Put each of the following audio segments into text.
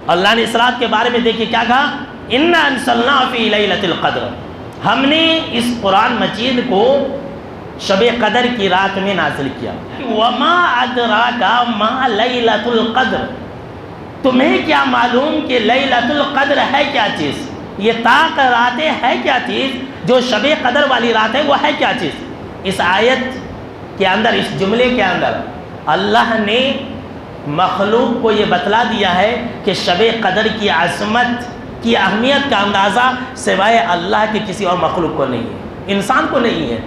اللہ نے اس رات کے بارے میں دیکھیے کیا کہا، انا انزلنا فی لیلۃ القدر، ہم نے اس قرآن مجید کو شب قدر کی رات میں نازل کیا۔ وما ادراک ما لیلۃ القدر، تمہیں کیا معلوم کہ لیلۃ القدر ہے کیا چیز، یہ طاق راتیں ہے کیا چیز، جو شب قدر والی رات ہے وہ ہے کیا چیز۔ اس آیت کے اندر، اس جملے کے اندر اللہ نے مخلوق کو یہ بتلا دیا ہے کہ شب قدر کی عظمت کی اہمیت کا اندازہ سوائے اللہ کے کسی اور مخلوق کو نہیں ہے، انسان کو نہیں ہے۔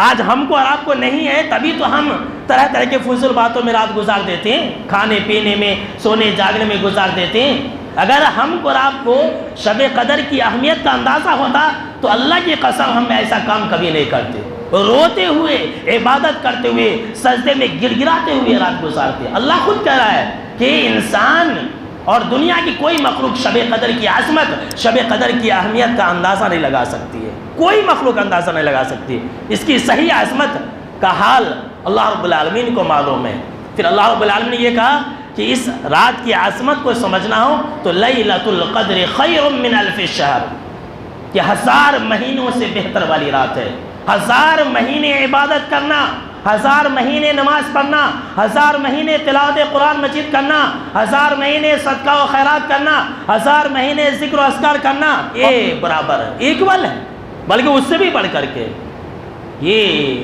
آج ہم کو اور آپ کو نہیں ہے، تبھی تو ہم طرح طرح کے فضول باتوں میں رات گزار دیتے ہیں، کھانے پینے میں، سونے جاگنے میں گزار دیتے ہیں۔ اگر ہم کو اور آپ کو شب قدر کی اہمیت کا اندازہ ہوتا تو اللہ کی قسم ہم ایسا کام کبھی نہیں کرتے، روتے ہوئے، عبادت کرتے ہوئے، سجدے میں گر گراتے ہوئے رات گزارتے۔ اللہ خود کہہ رہا ہے کہ انسان اور دنیا کی کوئی مخلوق شب قدر کی عظمت، شب قدر کی اہمیت کا اندازہ نہیں لگا سکتی ہے، کوئی مخلوق اندازہ نہیں لگا سکتی۔ اس کی صحیح عظمت کا حال اللہ رب العالمین کو معلوم ہے۔ پھر اللہ رب العالمین نے یہ کہا کہ اس رات کی عظمت کو سمجھنا ہو تو لیلۃ القدر خیر من الف شہر، کہ 1000 مہینوں سے بہتر والی رات ہے۔ 1000 مہینے عبادت کرنا، 1000 مہینے نماز پڑھنا، 1000 مہینے تلاوت قرآن مجید کرنا، 1000 مہینے صدقہ و خیرات کرنا، 1000 مہینے ذکر و اذکار کرنا، یہ برابر ہے، ایکول ہے، بلکہ اس سے بھی بڑھ کر کے یہ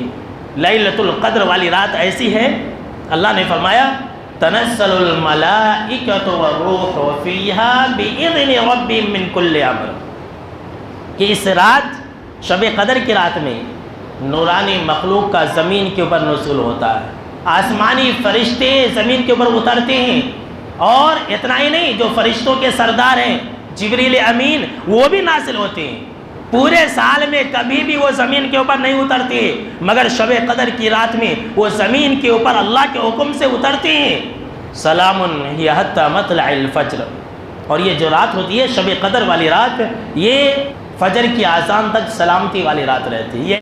لیلۃ القدر والی رات ایسی ہے، اللہ نے فرمایا تنزل الملائکۃ والروح فیہا بإذن ربہم من کل امر، کہ اس رات شب قدر کی رات میں نورانی مخلوق کا زمین کے اوپر نزول ہوتا ہے، آسمانی فرشتے زمین کے اوپر اترتے ہیں، اور اتنا ہی نہیں، جو فرشتوں کے سردار ہیں جبریل امین وہ بھی نازل ہوتے ہیں۔ پورے سال میں کبھی بھی وہ زمین کے اوپر نہیں اترتے، مگر شب قدر کی رات میں وہ زمین کے اوپر اللہ کے حکم سے اترتے ہیں۔ سلام ہی حتی مطلع الفجر، اور یہ جو رات ہوتی ہے شب قدر والی رات، یہ فجر کی اذان تک سلامتی والی رات رہتی ہے۔